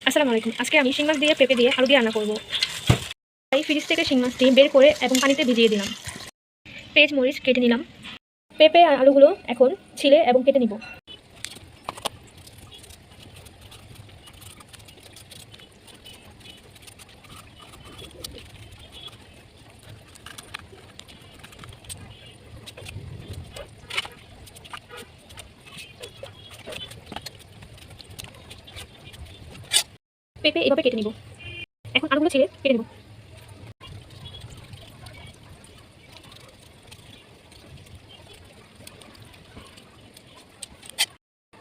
আসসালামু আলাইকুম। আজকে আমি শিং মাছ দিয়ে পেঁপে দিয়ে আলু দিয়ে রান্না করব। তাই ফ্রিজ থেকে শিং মাছটি বের করে এবং পানিতে ভিজিয়ে দিলাম। পেঁয়াজ মরিচ কেটে নিলাম। পেঁপে আর আলুগুলো এখন ছিলে এবং কেটে নিব। পেঁপে এভাবে কেটে নিব। এখন আলুগুলো ছিলে কেটে নিব।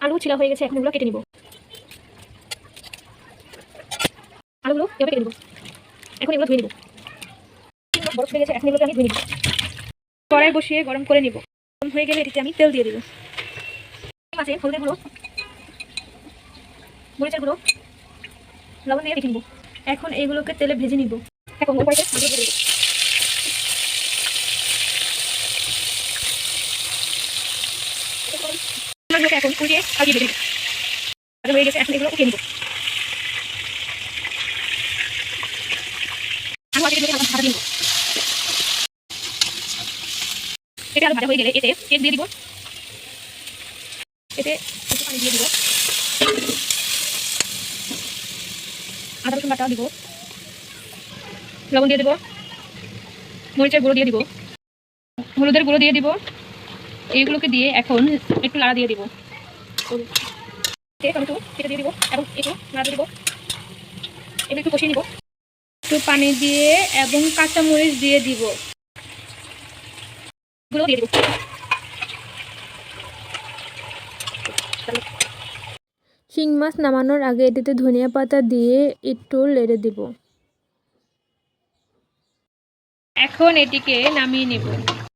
আলু ছিলা হয়ে গেছে, এখন এগুলো কেটে নিব। আলুগুলো এভাবে কেটে নিব। এখন এগুলো ধুয়ে নিব। বরফ হয়ে গেছে, এখন এগুলোকে আমি ধুয়ে নিব। কড়াই বসিয়ে গরম করে নিব। গরম হয়ে গেলে এটিতে আমি তেল দিয়ে দিব। মাছে হলুদের গুঁড়ো, মরিচের গুঁড়ো, লবণ দিয়ে রেখে নিব। এখন এইগুলোকে তেলে ভেজে নিব। এখন উপরে দিয়ে দিব। এখন উল্টে আগে ভেজে নিব। হয়ে গেছে, এখন এগুলো উঠিয়ে নিব। আলু আগে দিয়ে ভাজা দিব। এটা আলু ভাজা হয়ে গেলে এতে তেল দিয়ে দিব। এতে একটু পানি দিয়ে দিব। আদা রসুন বাটা দিব। লবণ দিয়ে দিব। মরিচের গুঁড়ো দিয়ে দিব। হলুদের গুঁড়ো দিয়ে দিব। এইগুলোকে দিয়ে এখন একটু নাড়া দিয়ে দিব। টমেটো কেটে দিয়ে দিব এবং একটু নাড়া দিয়ে দিব। এটা একটু কষিয়ে নিব। একটু পানি দিয়ে এবং কাঁচামরিচ দিয়ে দিব। গুঁড়ো দিয়ে দিব। শিং মাছ নামানোর আগে এটিতে ধনিয়া পাতা দিয়ে একটু নেড়ে দিব। এখন এটিকে নামিয়ে নেব।